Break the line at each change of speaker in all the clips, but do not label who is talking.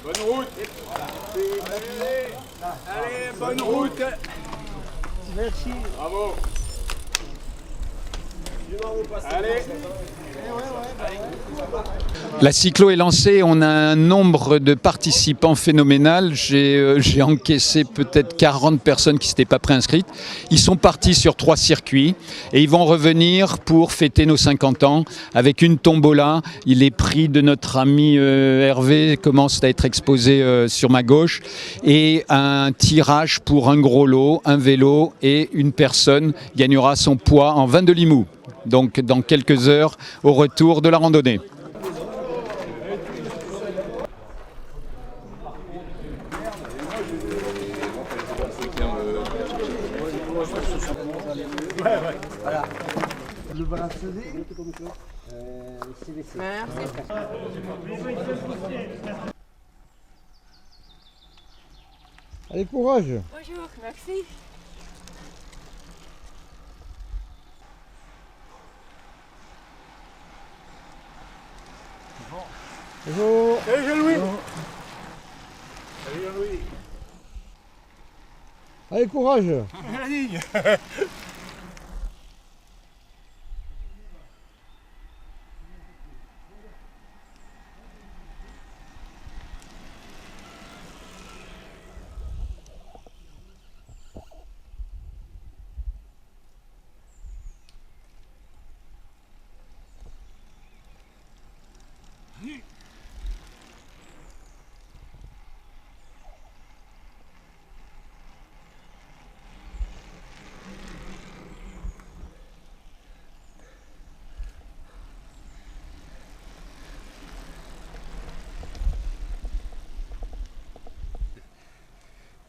Bonne route. Allez, bonne route.
Merci.
Bravo. Allez.
La cyclo est lancée, on a un nombre de participants phénoménal. J'ai encaissé peut-être 40 personnes qui ne s'étaient pas préinscrites. Ils sont partis sur 3 circuits et ils vont revenir pour fêter nos 50 ans avec une tombola. Les prix de notre ami Hervé commencent à être exposés sur ma gauche et un tirage pour un gros lot, un vélo et une personne gagnera son poids en vin de Limoux. Donc dans quelques heures au retour de la randonnée.
Voilà. Le bracelet, c'est laissé.
Merci.
Allez, courage.
Bonjour, merci.
Bonjour.
Salut Jean-Louis. Salut Jean-Louis.
Allez, courage.
La ligne.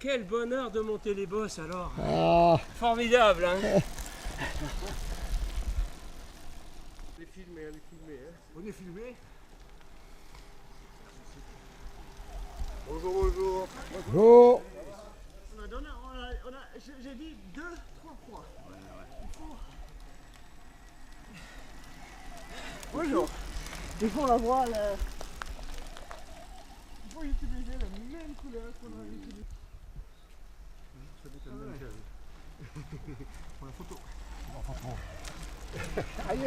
Quel bonheur de monter les bosses alors.
Ah,
Formidable, hein.
On est filmé, hein.
On est filmé.
Bonjour, bonjour.
bonjour.
On a donné, j'ai dit 2-3 fois.
Bonjour. Il faut la voile. Il faut utiliser la même couleur qu'on a utilisée.
Pour la photo.
Aïe.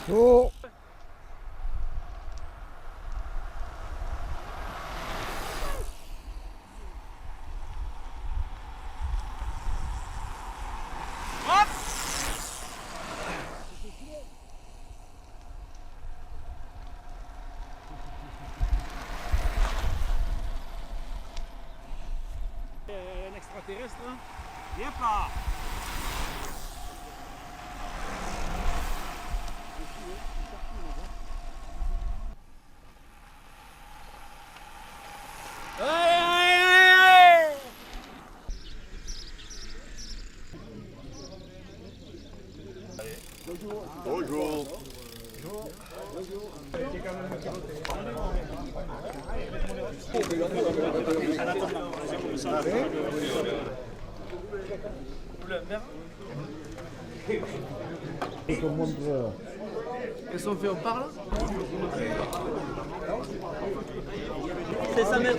Oh.
Un extraterrestre, hein. Viens pas.
Bonjour.
Je te montre.
Qu'est-ce qu'on fait, on parle? C'est sa mère.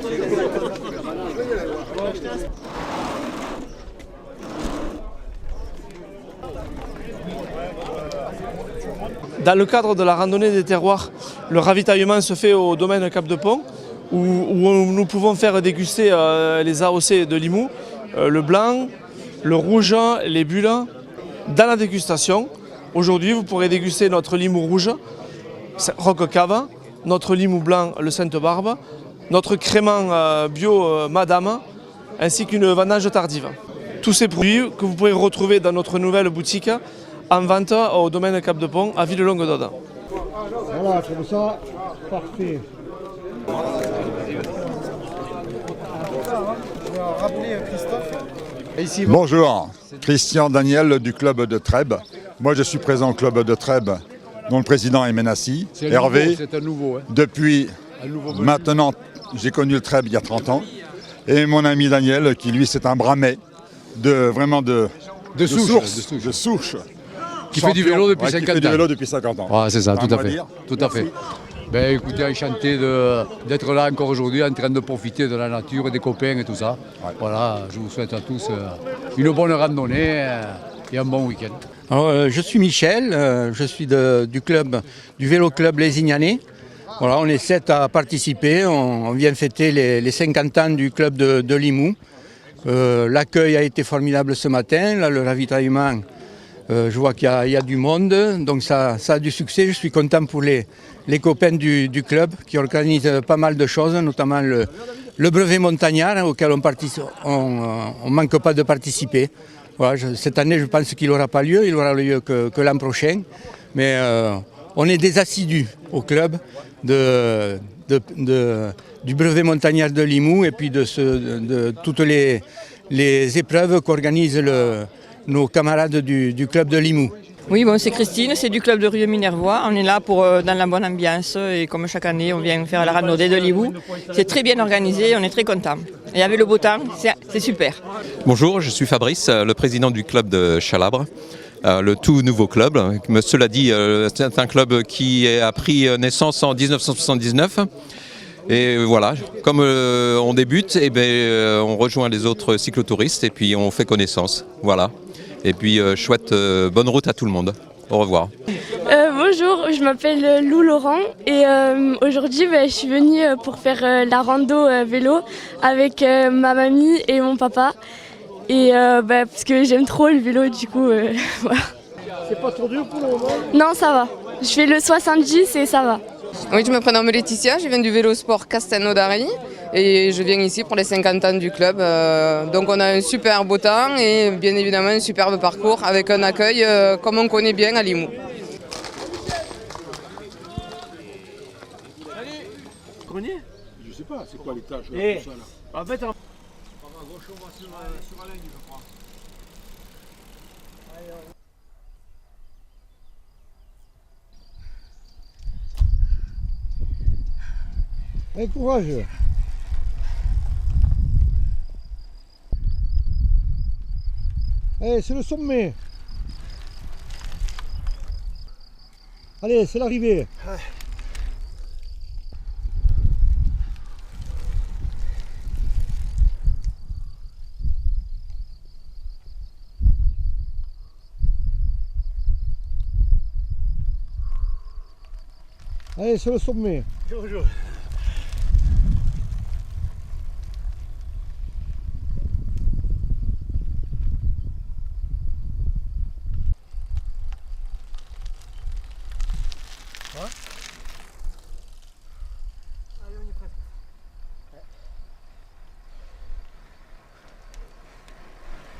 Dans le cadre de la randonnée des terroirs, le ravitaillement se fait au domaine Cap de Pont, où nous pouvons faire déguster les AOC de Limoux, le blanc, le rouge, les bulles. Dans la dégustation, aujourd'hui, vous pourrez déguster notre Limoux rouge, Roque Cave, notre Limoux blanc, le Sainte-Barbe, notre crément bio Madame, ainsi qu'une vendange tardive. Tous ces produits que vous pourrez retrouver dans notre nouvelle boutique en vente au domaine Cap de Pont à Villelongue-d'Aude.
Voilà, comme ça, parfait.
Bonjour, Christian Daniel du club de Trèbes.
Moi, je suis présent au club de Trèbes, dont le président est Ménassi, Hervé.
C'est un nouveau. Hein.
Depuis maintenant, j'ai connu le Trèbes il y a 30 ans. Et mon ami Daniel, qui lui, c'est un Bramet, de souche.
Qui fait du vélo depuis 50 ans.
Qui fait du vélo depuis 50 ans.
Ouais, c'est ça, tout à fait.
Dire.
Tout à fait. Ben, écoutez, enchanté d'être là encore aujourd'hui, en train de profiter de la nature, des copains et tout ça.
Ouais.
Voilà, je vous souhaite à tous une bonne randonnée et un bon week-end.
Alors, je suis Michel, je suis du vélo club Les Ignanais. Voilà, on est 7 à participer, on vient fêter les 50 ans du club de Limoux. L'accueil a été formidable ce matin, là, le ravitaillement, je vois qu'il y a du monde, donc ça a du succès. Je suis content pour les copains du club qui organisent pas mal de choses, notamment le brevet montagnard auquel on ne manque pas de participer. Voilà, cette année, je pense qu'il n'aura pas lieu, il aura lieu que l'an prochain. Mais on est des assidus au club du brevet montagnard de Limoux et puis de toutes les épreuves qu'organisent nos camarades du club de Limoux.
Oui, bon, c'est Christine, c'est du club de Rieux-Minervois. On est là dans la bonne ambiance et comme chaque année, on vient faire la randonnée de Limoux. C'est très bien organisé, on est très contents. Et avec le beau temps, c'est super.
Bonjour, je suis Fabrice, le président du club de Chalabre, le tout nouveau club. Cela dit, c'est un club qui a pris naissance en 1979. Et voilà, comme on débute, on rejoint les autres cyclotouristes et puis on fait connaissance. Voilà. Et puis chouette, bonne route à tout le monde. Au revoir.
Bonjour, je m'appelle Lou Laurent et aujourd'hui je suis venue pour faire la rando vélo avec ma mamie et mon papa. Et parce que j'aime trop le vélo, du coup, voilà.
C'est pas trop dur pour le moment?
Non, ça va. Je fais le 70 et ça va.
Oui, je me prénomme Laetitia, je viens du vélo sport Castelnaudary et je viens ici pour les 50 ans du club. Donc on a un super beau temps et bien évidemment un superbe parcours avec un accueil comme on connaît bien à Limoux.
Je sais pas, c'est quoi les tâches
Et
tout ça, là.
en fait,
Allez, courage. Allez, c'est le sommet. Allez, c'est l'arrivée. Allez, c'est le sommet.
bonjour.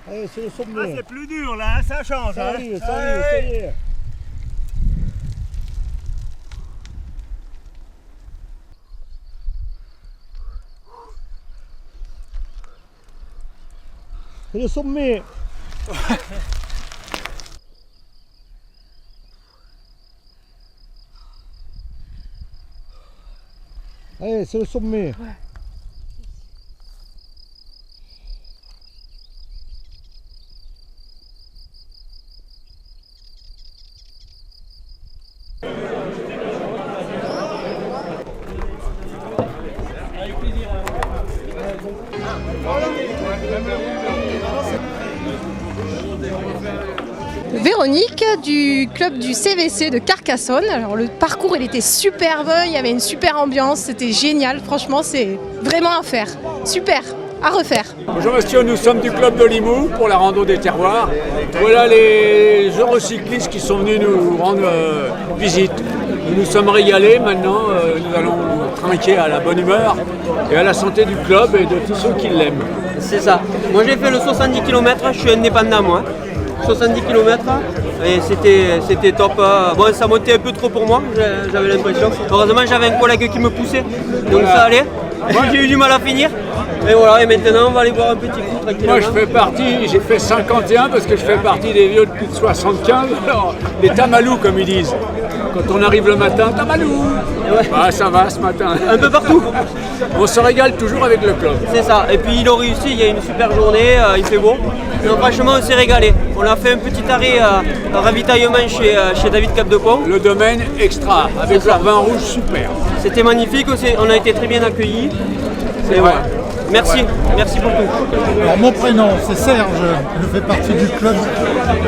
Allez, c'est le sommet.
C'est plus dur là, ça change.
Ça
hein.
arrive, ça arrive, ça y est. C'est le sommet. Allez, c'est le sommet.
Ouais.
Véronique du club du CVC de Carcassonne. Alors le parcours il était superbe, il y avait une super ambiance, c'était génial, franchement c'est vraiment à faire, super, à refaire.
Bonjour monsieur, nous sommes du club de Limoux pour la rando des terroirs. Voilà les eurocyclistes qui sont venus nous rendre visite. Nous nous sommes régalés, maintenant nous allons nous trinquer à la bonne humeur et à la santé du club et de tous ceux qui l'aiment.
C'est ça. Moi j'ai fait le 70 km, je suis indépendant moi. 70 km et c'était top. Bon, ça montait un peu trop pour moi, j'avais l'impression. Heureusement j'avais un collègue qui me poussait, donc ça allait. Moi j'ai eu du mal à finir. Et voilà, et maintenant on va aller boire un petit coup tranquillement.
Moi j'ai fait 51 parce que je fais partie des vieux de plus de 75. Alors, les tamalous comme ils disent. Quand on arrive le matin, tamalou. Bah, ça va ce matin.
Un peu partout.
On se régale toujours avec le club.
C'est ça, et puis ils ont réussi, il y a une super journée, il fait beau. Donc, franchement on s'est régalé. On a fait un petit arrêt ravitaillement chez David Capdepont.
Le domaine extra, avec leur vin rouge super.
C'était magnifique, on a été très bien accueillis. Et voilà. Merci, merci beaucoup.
Alors mon prénom c'est Serge, je fais partie du club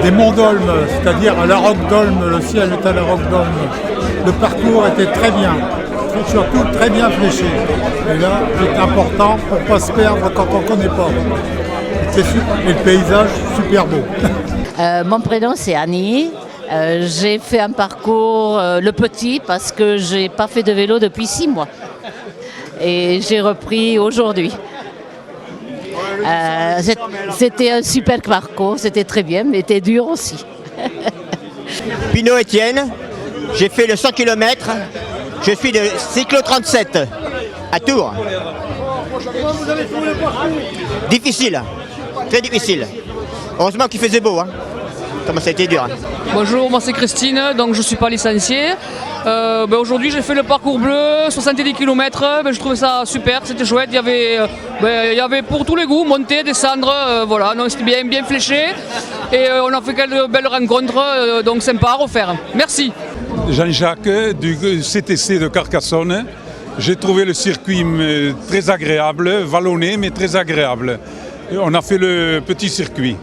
des Monts d'Olme, c'est-à-dire à la Roque d'Olme, le ciel est à la Roque d'Olme. Le parcours était très bien, surtout très bien fléché. Et là, c'est important pour ne pas se perdre quand on ne connaît pas. Et le paysage, super beau.
Mon prénom c'est Annie. J'ai fait un parcours le petit parce que j'ai pas fait de vélo depuis 6 mois. Et j'ai repris aujourd'hui. C'était un super parcours, c'était très bien, mais c'était dur aussi.
Pinot Étienne, j'ai fait le 100 km, je suis de cyclo 37 à Tours. Difficile, très difficile. Heureusement qu'il faisait beau, hein. Comment ça a été dur.
Bonjour, moi c'est Christine, donc je ne suis pas licenciée. Aujourd'hui j'ai fait le parcours bleu, 70 km, je trouvais ça super, c'était chouette, il y avait pour tous les goûts, monter, descendre, voilà, c'était bien fléché et on a fait quelques belles rencontres, donc sympa à refaire. Merci.
Jean-Jacques du CTC de Carcassonne, j'ai trouvé le circuit très agréable, vallonné mais très agréable. On a fait le petit circuit.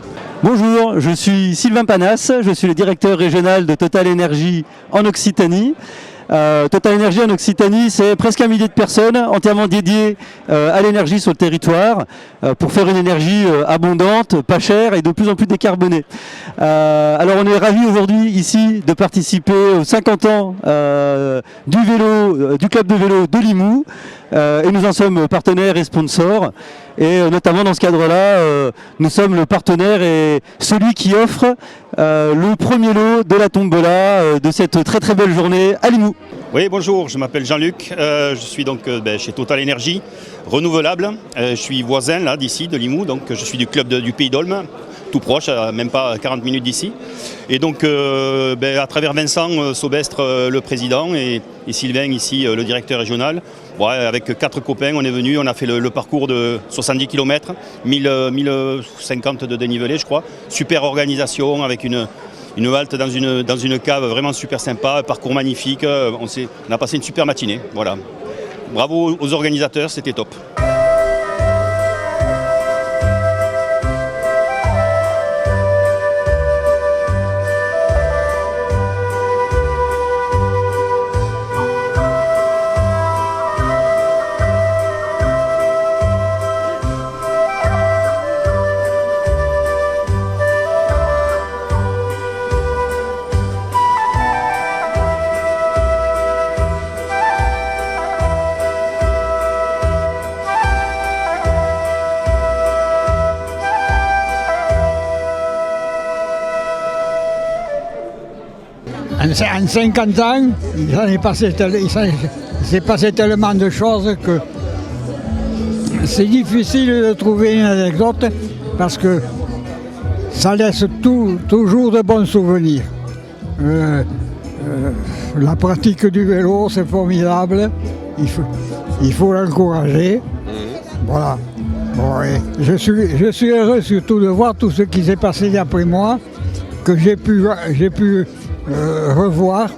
Bonjour, je suis Sylvain Panas, je suis le directeur régional de Total Énergie en Occitanie. Total Énergie en Occitanie, c'est presque 1 millier de personnes entièrement dédiées à l'énergie sur le territoire pour faire une énergie abondante, pas chère et de plus en plus décarbonée. Alors on est ravis aujourd'hui ici de participer aux 50 ans du club de vélo de Limoux et nous en sommes partenaires et sponsors. Et notamment dans ce cadre-là, nous sommes le partenaire et celui qui offre le premier lot de la tombola de cette très très belle journée à Limoux.
Oui, bonjour, je m'appelle Jean-Luc, je suis donc chez Total Énergie renouvelable. Je suis voisin là d'ici, de Limoux, donc je suis du club du Pays d'Olme, tout proche, même pas 40 minutes d'ici. Et donc à travers Vincent Saubestre, le président, et Sylvain ici, le directeur régional, avec 4 copains, on est venus, on a fait le parcours de 70 km, 1050 de dénivelé je crois. Super organisation avec une halte dans une cave vraiment super sympa, un parcours magnifique, on a passé une super matinée. Voilà. Bravo aux organisateurs, c'était top.
En 50 ans, il s'est passé tellement de choses que c'est difficile de trouver une anecdote parce que ça laisse toujours de bons souvenirs. La pratique du vélo, c'est formidable, il faut l'encourager. Voilà. Bon, je suis heureux surtout de voir tout ce qui s'est passé après moi, que j'ai pu revoir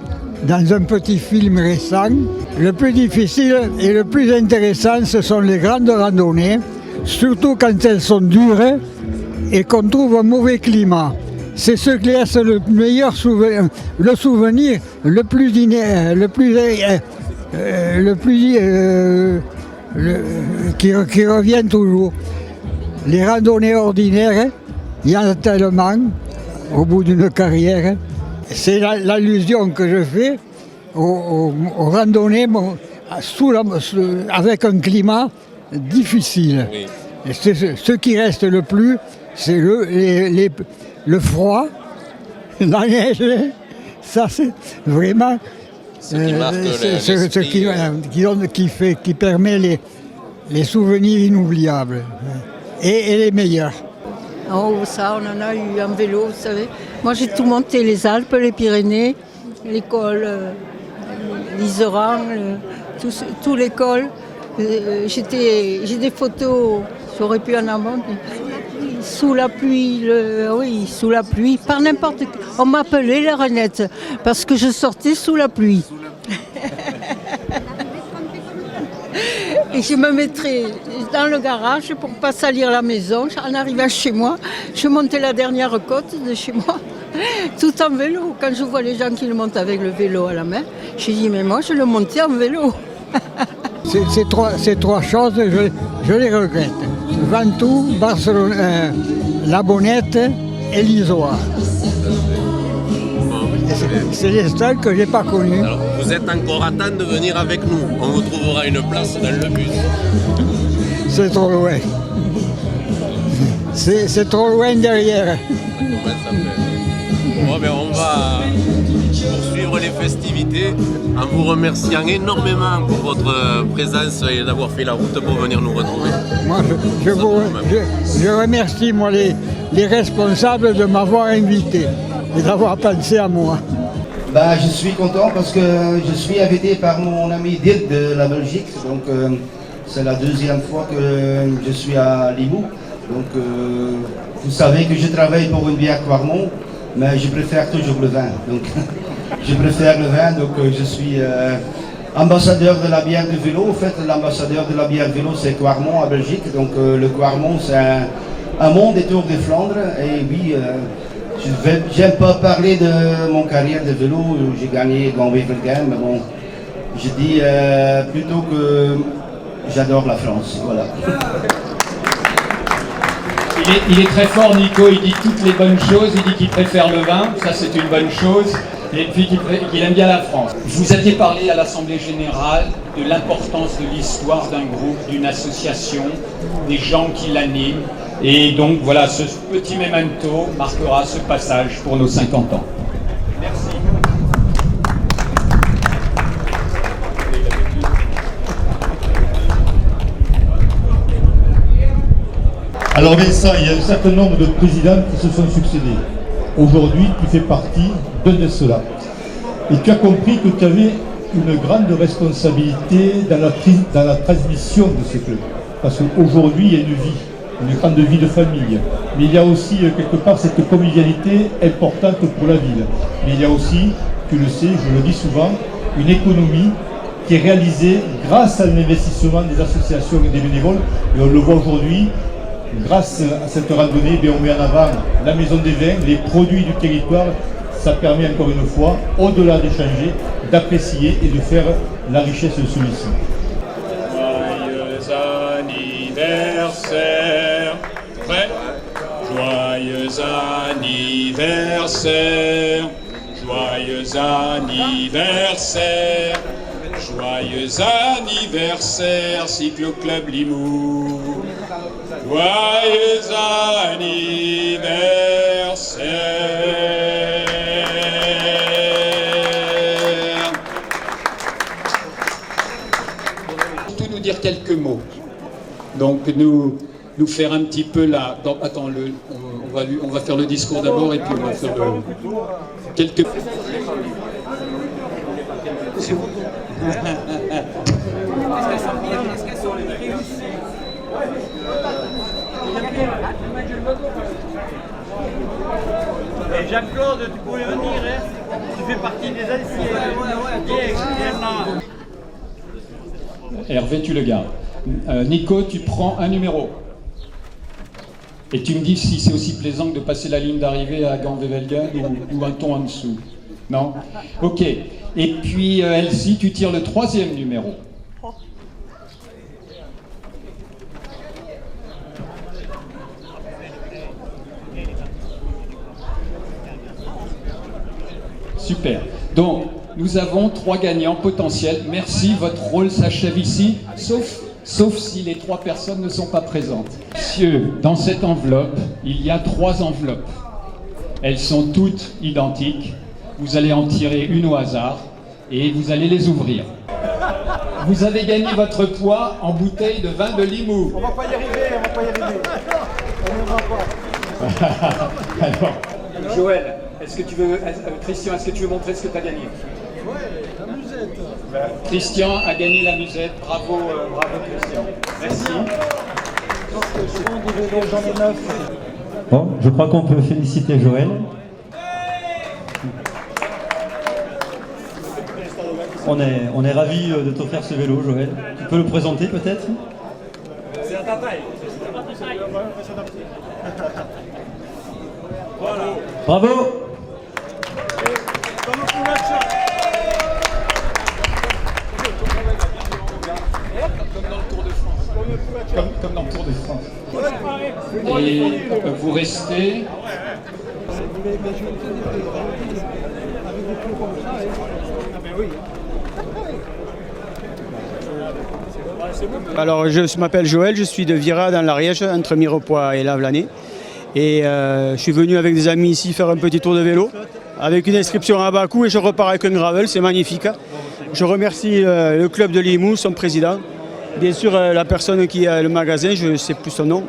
dans un petit film récent. Le plus difficile et le plus intéressant, ce sont les grandes randonnées, surtout quand elles sont dures et qu'on trouve un mauvais climat. C'est ce qui laisse le meilleur souvenir, le souvenir qui revient toujours. Les randonnées ordinaires, il y en a tellement au bout d'une carrière. C'est l'allusion que je fais aux randonnées avec un climat difficile. Oui. Et ce qui reste le plus, c'est le froid, la neige. Ça, c'est vraiment
ce qui marque qui
permet les souvenirs inoubliables et les meilleurs.
En haut, ça, on en a eu en vélo, vous savez. Moi, j'ai tout monté, les Alpes, les Pyrénées, l'école, l'Iseran, tout l'école. J'ai des photos, j'aurais pu en avoir. Sous la pluie, oui, sous la pluie, par n'importe quel. On m'appelait la Renette, parce que je sortais sous la pluie. Et je me mettrais dans le garage pour ne pas salir la maison. En arrivant chez moi, je montais la dernière côte de chez moi, tout en vélo. Quand je vois les gens qui le montent avec le vélo à la main, je dis, mais moi, je le montais en vélo.
Ces trois choses, je les regrette. Ventoux, Barcelone, La Bonnette et l'Isoire. C'est les seuls que je n'ai pas connus.
Alors, vous êtes encore à temps de venir avec nous. On vous trouvera une place dans le bus.
C'est trop loin. C'est trop loin derrière.
Comment ça fait ? Bon, ben, on va poursuivre les festivités en vous remerciant énormément pour votre présence et d'avoir fait la route pour venir nous retrouver.
Moi, je remercie moi, les responsables de m'avoir invité et d'avoir pensé à moi.
Bah, je suis content parce que je suis invité par mon ami Dirk de la Belgique. Donc c'est la deuxième fois que je suis à Limoux. Donc vous savez que je travaille pour une bière Quarmont, mais je préfère toujours le vin. Donc je préfère le vin, donc je suis ambassadeur de la bière de vélo. En fait, l'ambassadeur de la bière vélo, c'est Quarmont à Belgique. Donc le Quarmont, c'est un monde des Tours de Flandre. Et oui, j'aime pas parler de mon carrière de vélo. J'ai gagné Gand-Wevelgem, mais bon, je dis plutôt que j'adore la France. Voilà.
Il est très fort, Nico, il dit toutes les bonnes choses, il dit qu'il préfère le vin, ça c'est une bonne chose, et puis qu'il aime bien la France. Vous aviez parlé à l'Assemblée Générale de l'importance de l'histoire d'un groupe, d'une association, des gens qui l'animent, et donc voilà, ce petit memento marquera ce passage pour nos 50 ans. Merci.
Alors Vincent, il y a un certain nombre de présidents qui se sont succédés. Aujourd'hui, tu fais partie d'un de ceux-là. Et tu as compris que tu avais une grande responsabilité dans la transmission de ce club. Parce qu'aujourd'hui, il y a une grande vie de famille. Mais il y a aussi, quelque part, cette convivialité importante pour la ville. Mais il y a aussi, tu le sais, je le dis souvent, une économie qui est réalisée grâce à l'investissement des associations et des bénévoles. Et on le voit aujourd'hui. Grâce à cette randonnée, on met en avant la maison des vins, les produits du territoire. Ça permet encore une fois, au-delà d'échanger, d'apprécier et de faire la richesse de celui-ci.
Joyeux anniversaire, prêt ? Joyeux anniversaire, joyeux anniversaire, joyeux anniversaire, Cyclo-Club Limoux. Joyeux anniversaire.
Surtout nous dire quelques mots. Donc nous faire un petit peu la... Attends, on va faire le discours d'abord et puis on va faire quelques... C'est bon.
Et Jean-Claude, tu pouvais venir, hein? Tu fais partie des anciens.
Hervé, tu le gardes. Nico, tu prends un numéro. Et tu me dis si c'est aussi plaisant que de passer la ligne d'arrivée à Gand-Wevelgem ou un ton en dessous. Non? Ok. Et puis Elsie, tu tires le 3e numéro. Super. Donc, nous avons 3 gagnants potentiels. Merci, votre rôle s'achève ici, sauf si les 3 personnes ne sont pas présentes. Messieurs, dans cette enveloppe, il y a 3 enveloppes. Elles sont toutes identiques. Vous allez en tirer une au hasard et vous allez les ouvrir. vous avez gagné votre poids en bouteille de vin de Limoux.
On va pas y arriver, on va pas y arriver. On n'y arrivera pas.
Alors, Joël, Christian, est-ce que tu veux montrer ce que tu as gagné?
Ouais, la musette.
Christian a gagné la musette. Bravo, bravo Christian. Merci.
Bon, je crois qu'on peut féliciter Joël. On est ravis de t'offrir ce vélo, Joël. Tu peux le présenter peut-être?
C'est à ta taille. Voilà.
Bravo!
Comme dans le Tour de France. Et vous restez.
Alors je m'appelle Joël, je suis de Vira dans l'Ariège, entre Mirepoix et Lavelanet. Et je suis venu avec des amis ici faire un petit tour de vélo, avec une inscription à bas coût et je repars avec un gravel, c'est magnifique. Je remercie le club de Limoux, son président, bien sûr la personne qui a le magasin, je ne sais plus son nom.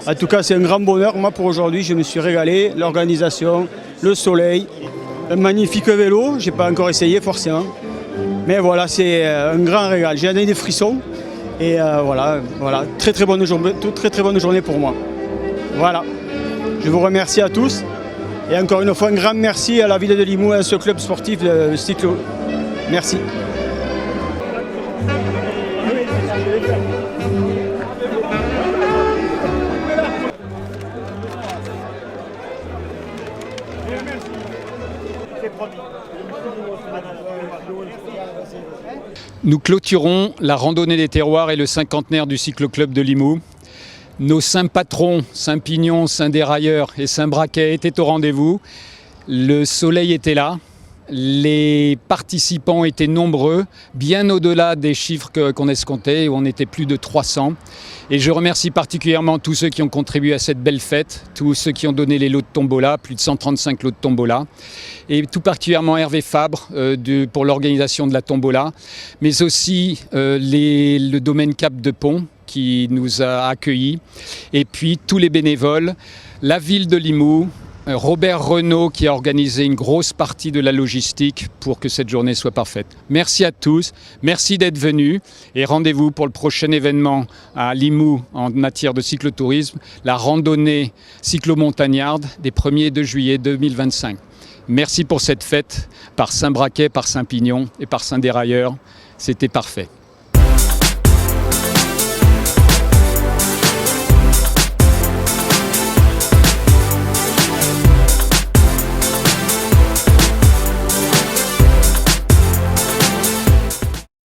En tout cas c'est un grand bonheur, moi pour aujourd'hui je me suis régalé, l'organisation, le soleil, un magnifique vélo, je n'ai pas encore essayé forcément. Mais voilà, c'est un grand régal, j'ai donné des frissons et voilà, très très bonne journée pour moi. Voilà, je vous remercie à tous et encore une fois un grand merci à la ville de Limoux et à ce club sportif de cyclo. Merci.
Nous clôturons la randonnée des terroirs et le cinquantenaire du cyclo-club de Limoux. Nos 5 patrons, Saint-Pignon, Saint-Dérailleur et Saint-Braquet étaient au rendez-vous. Le soleil était là. Les participants étaient nombreux, bien au-delà des chiffres qu'on escomptait, où on était plus de 300. Et je remercie particulièrement tous ceux qui ont contribué à cette belle fête, tous ceux qui ont donné les lots de tombola, plus de 135 lots de tombola. Et tout particulièrement Hervé Fabre pour l'organisation de la tombola, mais aussi le domaine Cap de Pont qui nous a accueillis, et puis tous les bénévoles, la ville de Limoux, Robert Renaud qui a organisé une grosse partie de la logistique pour que cette journée soit parfaite. Merci à tous, merci d'être venus et rendez-vous pour le prochain événement à Limoux en matière de cyclotourisme, la randonnée cyclo-montagnarde des 1er et 2 juillet 2025. Merci pour cette fête par Saint-Braquet, par Saint-Pignon et par Saint-Dérailleur, c'était parfait.